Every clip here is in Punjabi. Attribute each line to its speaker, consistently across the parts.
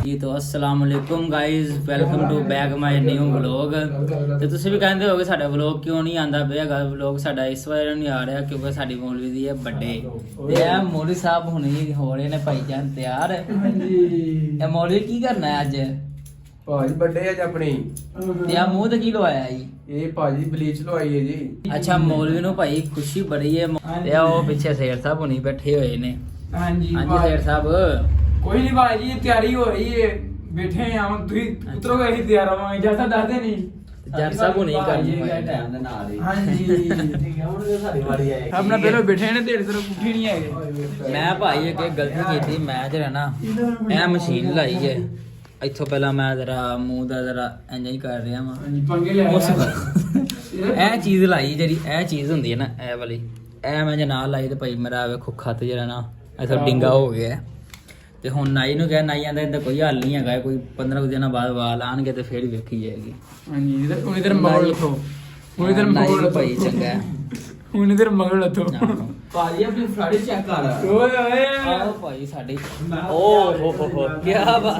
Speaker 1: ਜੀ तो अस्सलाम वालेकुम guys, welcome to back my new vlog. ਤੇ ਤੁਸੀਂ ਵੀ ਕਹਿੰਦੇ ਹੋਗੇ ਸਾਡਾ ਵਲੌਗ ਕਿਉਂ ਨਹੀਂ ਆਂਦਾ ਪਿਆ। ਵਲੌਗ ਸਾਡਾ ਇਸ ਵਾਰ ਨਹੀਂ ਆ ਰਿਹਾ ਕਿਉਂਕਿ ਸਾਡੀ ਮੌਲਵੀ ਦੀ ਹੈ ਬਰਥਡੇ ਤੇ ਇਹ ਮੌਲਵੀ ਸਾਹਿਬ ਹੁਣੇ ਹੋ ਰਹੇ ਨੇ ਭਾਈ ਜਾਨ ਤਿਆਰ। ਹਾਂਜੀ ਇਹ ਮੌਲਵੀ ਕੀ ਕਰਨਾ ਹੈ ਅੱਜ?
Speaker 2: ਭਾਜੀ ਬਰਥਡੇ ਅੱਜ ਆਪਣੀ
Speaker 1: ਤੇ ਆ ਮੂੰਹ ਤੇ ਕੀ ਲਵਾਇਆ ਜੀ?
Speaker 2: ਇਹ ਭਾਜੀ ਬਲੀਚ ਲਵਾਈ ਹੈ ਜੀ।
Speaker 1: ਅੱਛਾ ਮੌਲਵੀ ਨੂੰ ਭਾਈ ਖੁਸ਼ੀ ਬੜੀ ਹੈ ਤੇ ਉਹ ਪਿੱਛੇ ਸ਼ੇਰ ਸਾਹਿਬ ਹੁਣੀ ਬੈਠੇ ਹੋਏ ਨੇ।
Speaker 2: ਹਾਂਜੀ
Speaker 1: ਹਾਂਜੀ ਸ਼ੇਰ ਸਾਹਿਬ
Speaker 2: ਕੋਈ ਨਹੀਂ ਭਾਜੀ ਤਿਆਰੀ ਹੋ ਰਹੀ ਹੈ, ਬੈਠੇ ਆ ਹੁਣ ਤੁਸੀਂ ਉਤਰੋਗੇ ਅਸੀਂ ਤਿਆਰ ਹੋਵਾਂਗੇ ਜਦ ਦੱਸਦੇ ਨਹੀਂ
Speaker 1: ਜੱਟ ਸਾਹਿਬ ਹੁਣੀ ਕਰਨੀ
Speaker 2: ਟਾਈਮ ਦੇ ਨਾਲ ਹੀ। ਹਾਂਜੀ ਠੀਕ ਹੈ ਹੁਣ ਤੇ ਸਾਡੀ ਵਾਰੀ ਆਏ ਆਪਣਾ ਪਹਿਲਾਂ ਬੈਠੇ ਨੇ ਤੇਰੇ ਤਰ੍ਹਾਂ ਪੁੱਠੀ ਨਹੀਂ ਹੈਗੇ।
Speaker 1: ਮੈਂ ਭਾਈ ਇੱਕ ਗਲਤੀ ਕੀਤੀ, ਮੈਂ ਜਿਹੜਾ ਨਾ ਇਹ ਮਸ਼ੀਨ ਲਾਈ ਹੈ ਇੱਥੋਂ ਪਹਿਲਾਂ ਮੈਂ ਜ਼ਰਾ ਮੂੰਹ ਦਾ ਜ਼ਰਾ ਇੰਜ ਹੀ ਕਰ ਰਿਹਾ ਵਾਂ
Speaker 2: ਪੰਗੇ ਲੈ
Speaker 1: ਇਹ ਚੀਜ਼ ਲਾਈ ਜਿਹੜੀ ਇਹ ਚੀਜ਼ ਹੁੰਦੀ ਹੈ ਨਾ ਇਹ ਵਾਲੀ, ਇਹ ਮੈਂ ਜੇ ਨਾਲ ਲਾਈ ਤੇ ਭਾਈ ਮੇਰਾ ਵੇਖੋ ਖੱਤ ਜਿਹੜਾ ਨਾ ਇੱਥੋਂ ਡਿੰਗਾ ਹੋ ਗਿਆ। ਤੇ ਹੁਣ ਨਾਈ ਨੂੰ ਕਿਹਾ, ਨਾਈ ਆਂਦਾ ਇਹਦਾ ਕੋਈ ਹੱਲ ਨਹੀਂ ਹੈਗਾ, ਕੋਈ 15 ਦਿਨਾਂ ਬਾਅਦ ਵਾਲ ਆਣਗੇ ਤੇ ਫੇਰ ਹੀ ਵੇਖੀ ਜਾਏਗੀ।
Speaker 2: ਹਾਂਜੀ ਹੁਣ ਇਧਰ ਮਗਰ ਲੱਥੋ, ਹੁਣ ਇਧਰ ਮਗਰ ਲੱਥੋ
Speaker 1: ਭਾਈ ਚੰਗਾ
Speaker 2: ਹੁਣ ਇਧਰ ਮਗਰ ਲੱਥੋ।
Speaker 1: ਭਾਜੀ ਆਪਣੀ ਫਰਾੜੀ ਚੈੱਕ ਕਰ
Speaker 2: ਓਏ ਓਏ
Speaker 1: ਆਹ ਭਾਈ ਸਾਡੀ ਓ ਹੋ ਕੀ ਬਾਤ ਹੈ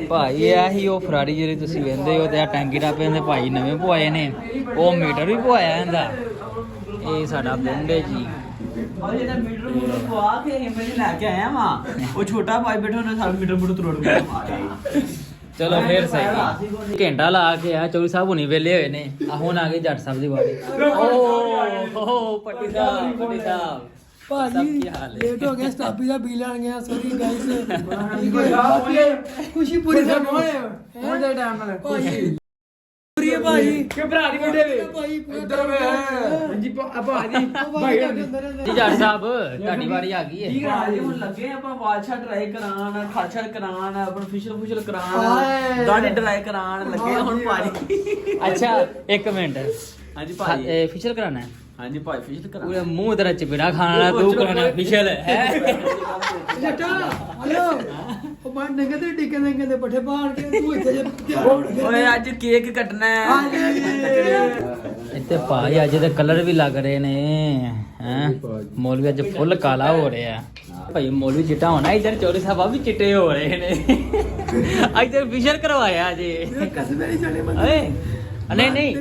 Speaker 1: ਭਾਈ। ਇਹੀ ਉਹ ਫਰਾੜੀ ਜਿਹੜੀ ਤੁਸੀਂ ਵੇਖਦੇ ਹੋ ਤੇ ਆ ਟੈਂਕੀ ਟਾਪੇ ਇਹਦੇ ਭਾਈ ਨਵੇਂ ਪਵਾਏ ਨੇ, ਉਹ ਮੀਟਰ ਵੀ ਪਵਾਇਆ ਇਹਦਾ। ਇਹ ਸਾਡਾ ਬੁੰਡੇ ਜੀ
Speaker 3: ਭਾਈ ਇਹਦਾ ਮੀਟਰ ਮੂਟਰ ਪਵਾ ਕੇ ਮੈਂ ਲੈ ਕੇ ਆਇਆ ਵਾਂ। ਉਹ ਛੋਟਾ ਭਾਈ ਬੈਠਾ ਉਹਨੇ ਸਾਰਾ ਮੀਟਰ ਮੂਟਰ ਤੋੜ ਕੇ ਮਾਰਿਆ।
Speaker 1: ਚਲੋ ਫੇਰ ਸਹੀ ਘੰਟਾ ਲਾ ਕੇ ਆ ਚੌਧਰੀ ਸਾਹਿਬ ਹੁਣੀ ਵੇਲੇ ਹੋਏ ਨੇ। ਆ ਹੁਣ ਆ ਗਏ ਜੱਟ ਸਾਹਿਬ ਦੀ ਵਾਰੀ। ਓ ਪੱਟੀ ਸਾਹਿਬ ਪੱਟੀ ਸਾਹਿਬ
Speaker 4: ਭਾਜੀ ਲੇਟ ਹੋ ਗਿਆ, ਸਟਾਪੀ ਦਾ ਬਿੱਲ ਆਣ ਗਿਆ। ਸੌਰੀ ਗਾਇਸ ਖੁਸ਼ੀ ਪੂਰੀ
Speaker 2: ਸਾਨੂੰ ਉਹਦੇ ਟਾਈਮ ਨਾਲ
Speaker 4: ਭਾਜੀ ਪੂਰੀ ਹੈ ਭਾਜੀ
Speaker 2: ਕਿ ਭਰਾ ਦੀ ਮੁੰਡੇ ਵੇ
Speaker 4: ਭਾਈ
Speaker 2: ਇੱਧਰ ਵੇ। ਹਾਂਜੀ ਭਾਜੀ ਭਾਈ
Speaker 1: ਜੀ ਜੱਟ ਸਾਹਿਬ ਤੁਹਾਡੀ ਵਾਰੀ ਆ ਗਈ
Speaker 3: ਠੀਕ
Speaker 1: ਹੈ।
Speaker 3: ਆ ਜੀ ਹੁਣ ਲੱਗੇ ਆਪਾਂ ਵਾਲ ਛੱਡ ਡਰਾਈ ਕਰਾਣ, ਖਾਲ ਛੱਡ ਕਰਾਣ, ਆਪਣਾ ਫੁਸ਼ਲ ਕਰਾਣ,
Speaker 4: ਹਾਏ।
Speaker 3: ਦਾੜੀ ਡਰਾਈ ਕਰਾਣ ਲੱਗੇ ਹੁਣ ਭਾਜੀ।
Speaker 1: ਅੱਛਾ ਇੱਕ ਮਿੰਟ
Speaker 3: ਹਾਂਜੀ ਭਾਜੀ
Speaker 1: ਫਿਸ਼ਲ ਕਰਾਣਾ ਹੈ?
Speaker 3: ਹਾਂਜੀ ਭਾਈ ਫੁਸ਼ਲ ਕਰਾਣ।
Speaker 1: ਪੂਰੇ ਮੂੰਹ ਤੇਰਾ ਚਪੇੜਾ ਖਾਣਾ ਤੂੰ ਕਰਾਣਾ ਫਿਸ਼ਲ ਹੈ।
Speaker 4: ਜੱਟਾ ਹਲੋ ਉਹ ਬੰਦ ਨੰਗੇ ਤੇ ਟਿਕੇ ਨੰਗੇ ਦੇ ਪੱਠੇ ਪਾੜ ਕੇ ਤੂੰ ਇੱਥੇ ਜੇ ਤਿਆਰ ਹੋ ਗਿਆ।
Speaker 3: ਓਏ ਅੱਜ ਕੇਕ ਕੱਟਣਾ ਹੈ।
Speaker 1: ਇੱਥੇ ਭਾਈ ਅੱਜ ਤੇ ਕਲਰ ਵੀ ਲੱਗ ਰਹੇ ਨੇ ਹੈ। ਮੌਲਵੀ ਅੱਜ ਫੁੱਲ ਕਾਲਾ ਹੋ ਰਿਹਾ ਭਾਈ। ਮੌਲਵੀ ਚਿੱਟਾ ਹੋਣਾ, ਇਧਰ ਚੌਧਰੀ ਸਾਹਿਬ ਆ ਵੀ ਚਿੱਟੇ ਹੋ ਰਹੇ ਨੇ। ਇੱਧਰ ਫਿਸ਼ਲ ਕਰਵਾਇਆ ਜੀ।
Speaker 4: ਕਸਬੇ ਨਹੀਂ ਜਾਣੇ
Speaker 1: ਓਏ ਨਹੀਂ ਨਹੀਂ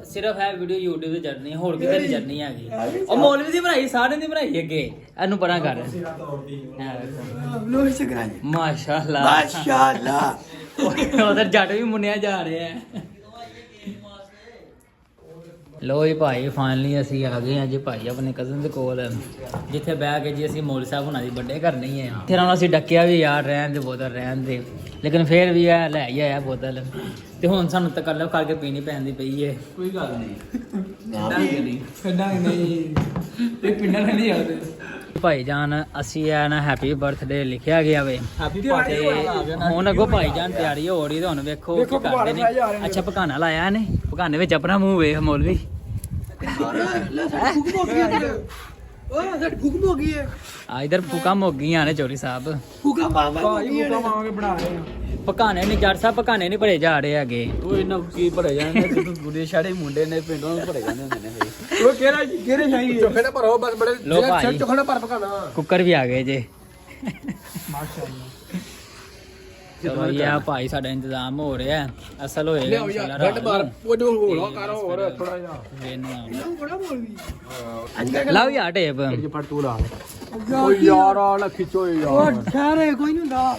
Speaker 1: ਸਿਰਫ ਹੈ ਵੀਡੀਓ YouTube ਤੇ ਚੜਨੀ, ਹੋਰ ਕਿਤੇ ਨਹੀਂ ਚੜਨੀ ਹੈਗੀ। ਉਹ ਮੌਲਵੀ ਦੀ ਬਣਾਈ ਸਾਰਿਆਂ ਦੀ ਬਣਾਈ ਅੱਗੇ ਇਹਨੂੰ ਪਰਾਂ ਕਰ।
Speaker 4: ਲੋਹ ਸ਼ਕਰਾਜ
Speaker 1: ਮਾਸ਼ਾਅੱਲਾ
Speaker 4: ਮਾਸ਼ਾਅੱਲਾ।
Speaker 1: ਉਧਰ ਜੱਟ ਵੀ ਮੁੰਨਿਆ ਜਾ ਰਿਹਾ ਹੈ। ਲੋ ਜੀ ਭਾਈ ਫਾਈਨਲੀ ਅਸੀਂ ਆ ਗਏ ਹਾਂ ਜੀ ਭਾਈ ਆਪਣੇ ਕਜ਼ਨ ਦੇ ਕੋਲ, ਜਿੱਥੇ ਬਹਿ ਕੇ ਜੀ ਅਸੀਂ ਮੌਲਵੀ ਸਾਹਿਬ ਹੁਣਾਂ ਦੀ ਬਰਥਡੇ ਕਰਨੀ ਹੈ। ਫਿਰ ਹੁਣ ਅਸੀਂ ਡੱਕਿਆ ਵੀ ਯਾਰ ਰਹਿਣ ਦੇ ਬੋਤਲ ਰਹਿਣ ਦੇ, ਲੇਕਿਨ ਫਿਰ ਵੀ ਇਹ ਲੈ ਹੀ ਆਇਆ ਬੋਤਲ। ਤੇ ਹੁਣ ਸਾਨੂੰ ਤਕੱਲਫ ਕਰਕੇ ਪੀਣੀ ਪੈਂਦੀ ਪਈ ਹੈ।
Speaker 3: ਕੋਈ ਗੱਲ ਨਹੀਂ
Speaker 2: ਛੱਡਾਂਗੇ ਨਹੀਂ ਤੇ ਪਿੰਡਾਂ ਨਹੀਂ ਜਾਂਦੇ
Speaker 1: ਭਾਈ ਜਾਨ ਅਸੀਂ ਆ ਨਾ ਹੈਪੀ ਬਰਥਡੇ ਲਿਖਿਆ ਗਿਆ ਵੇ।
Speaker 3: ਹੈਪੀ
Speaker 1: ਤੇ ਹੁਣ ਅੱਗੋਂ ਭਾਈ ਜਾਨ ਤਿਆਰੀ ਹੋ ਰਹੀ ਤੇ ਹੁਣ ਵੇਖੋ ਕੀ ਕਰਦੇ ਨੇ। ਅੱਛਾ ਪਕਾਨਾ ਲਾਇਆ ਨੇ, ਪਕਾਨੇ ਵਿੱਚ ਆਪਣਾ ਮੂੰਹ ਵੇਖ ਮੌਲਵੀ।
Speaker 4: ਓਏ ਸੱਟ ਭੁੱਖ ਹੋ ਗਈ ਹੈ।
Speaker 1: ਆ ਇਧਰ ਫੁਕਾ ਮੁੱਕ ਗਈਆਂ ਨੇ ਚੌਧਰੀ ਸਾਹਿਬ।
Speaker 4: ਭੁੱਖਾ ਮਾਵਾ
Speaker 2: ਭਾਜੀ ਮੁੱਕਾ ਮਾਵਾਂਗੇ ਬਣਾ ਰਹੇ ਆ।
Speaker 1: ਪਕਾਨੇ ਨਹੀਂ ਜੱਟ ਸਾਹਿਬ ਪਕਾਨੇ ਨਹੀਂ ਭਰੇ ਜਾ ਰਹੇ ਹੈਗੇ।
Speaker 3: ਉਹ ਇਹਨਾਂ ਕੀ ਭਰੇ ਜਾਂਦੇ ਨੇ, ਗੁੱਡੇ ਛਾੜੇ ਮੁੰਡੇ ਨੇ ਪਿੰਡੋਂ ਨੂੰ ਭਰੇ ਜਾਂਦੇ ਹੁੰਦੇ ਨੇ।
Speaker 2: ਉਹ ਕਿਹੜੇ ਸ਼ਾਹੀ ਚੋਖੇ ਨਾ ਭਰੋ ਬਸ ਬੜੇ
Speaker 1: ਲੋ ਭਾਈ
Speaker 2: ਚੋਖੇ ਨਾ ਭਰ ਪਕਾਣਾ।
Speaker 1: ਕੁੱਕਰ ਵੀ ਆ ਗਏ ਜੇ।
Speaker 2: ਮਾਸ਼ਾਅੱਲਾ
Speaker 1: ਚਲੋ ਇਹ ਭਾਈ ਸਾਡਾ ਇੰਤਜ਼ਾਮ ਹੋ ਰਿਹਾ, ਅਸਲ ਹੋਏਗਾ
Speaker 2: ਲਿਆਓ ਯਾਰ ਰੱਟ ਮਾਰ ਉਹ ਜੋ ਹੋਲਾ ਕਰ ਹੋਰ ਥੋੜਾ ਜਿਹਾ
Speaker 4: ਬੜਾ ਬੋਲਦੀ
Speaker 1: ਲਾਓ ਯਾਰ ਟੇਪ।
Speaker 2: ਜੇ ਫੜ ਤੂੰ ਲਾ ਓ ਯਾਰ ਆ ਖਿੱਚੋ ਯਾਰ।
Speaker 4: ਉਹ ਠਹਿਰੇ ਕੋਈ ਨਹੀਂ ਹੁੰਦਾ।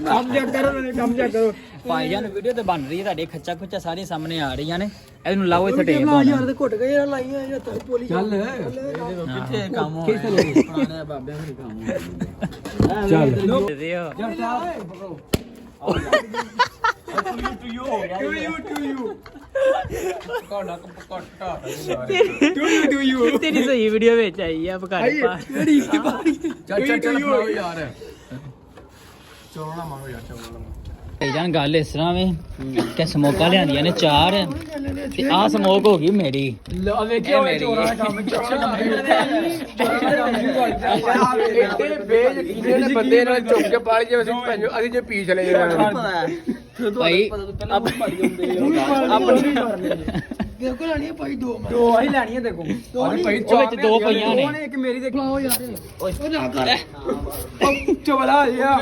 Speaker 2: ਕੰਮ ਜਾ ਕਰੋ ਕੰਮ ਜਾ ਕਰੋ।
Speaker 1: ਭਾਈ ਜਾਨ ਵੀਡੀਓ ਤੇ ਬਣ ਰਹੀ ਹੈ, ਤੁਹਾਡੇ ਖੱਚਾ ਖੁੱਚਾ ਸਾਰੀਆਂ ਸਾਹਮਣੇ ਆ ਰਹੀਆਂ ਨੇ। ਇਹਨੂੰ ਲਾਓ ਇੱਥੇ ਟੇਪ।
Speaker 4: ਯਾਰ ਤੇ ਘੁੱਟ ਗਏ ਲਾਈਆਂ ਜਾਂ ਤੂੰ ਪੋਲੀ
Speaker 2: ਚੱਲ
Speaker 3: ਕਿੱਥੇ ਕੰਮ ਹੋਣਾ ਪੁਰਾਣੇ ਬਾਬਿਆਂ ਦੇ ਕੰਮ
Speaker 2: ਚੱਲ
Speaker 1: ਦੇ ਦਿਓ। ਤੇਰੀ ਸਹੀ ਵੀਡੀਓ ਵਿੱਚ ਆਈ ਆ ਪਕਾੜੇ ਪਾ।
Speaker 2: ਚੱਲ ਯਾਰ ਚੋਣਾ ਮਾਰੋ ਯਾਰ ਚੋਣਾ।
Speaker 1: ਭਾਈ ਜਾਨ ਗੱਲ ਇਸ ਤਰ੍ਹਾਂ ਵੇ ਕਿ ਸਮੋਕਾ ਲਿਆਂਦੀਆਂ ਨੇ 4 ਤੇ ਆਹ ਸਮੋਕ ਹੋ ਗਈ ਮੇਰੀ।
Speaker 2: ਲੋ ਵੇਖਿਓ ਚੋਰਾਂ ਦਾ ਕੰਮ ਇੱਥੇ ਬੇਯਕੀਨੇ ਨੇ ਬੰਦੇ ਨਾਲ ਚੁੱਕ ਕੇ ਪਾਲੀ ਜਿਵੇਂ ਅਸੀਂ ਭੈਣੋ ਅਸੀਂ ਜੇ ਪੀ ਚਲੇ ਜਾਣਾ
Speaker 1: ਭਾਈ
Speaker 3: ਪਹਿਲਾਂ ਪੜੀ ਹੁੰਦੇ
Speaker 4: ਮੇਰੇ ਕੋਲ ਲੈਣੀ ਹੈ ਭਾਈ 2 ਮੈਂ
Speaker 2: ਦੋ ਆਹੀ ਲੈਣੀ ਹੈ ਦੇਖੋ
Speaker 4: ਭਾਈ
Speaker 1: ਉਹ ਵਿੱਚ 2 ਪਈਆਂ ਨੇ
Speaker 2: ਇੱਕ ਮੇਰੀ ਦੇਖ
Speaker 4: ਖਲਾਓ ਯਾਰ ਉਹ ਨਾ ਕਰ
Speaker 2: ਚਵਲਾ ਜਿਆ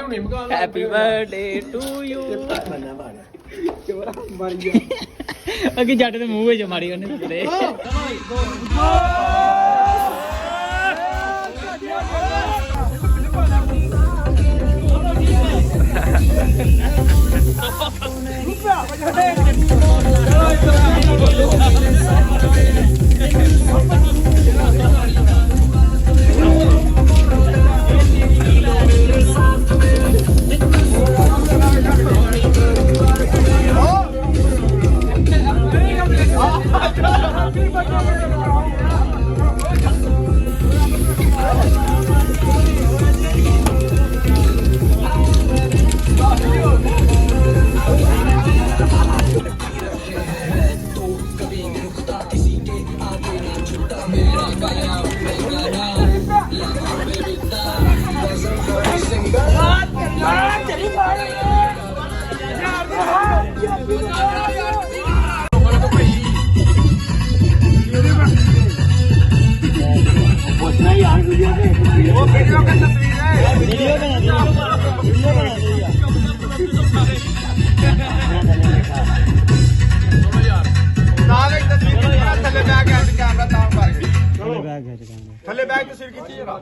Speaker 1: ਹੈਪੀ ਬਰਥਡੇ ਟੂ ਯੂ
Speaker 2: ਚਵਲਾ ਮਰ ਗਿਆ
Speaker 1: ਅੱਗੇ ਜੱਟ ਦੇ ਮੂੰਹ ਵਿੱਚ ਮਾਰੀ ਉਹਨੇ ਸਪਰੇ
Speaker 2: ਥੱਲੇ ਬੈਗ ਤੇ ਸਿਰ ਕੀਤੀ ਜਰਾ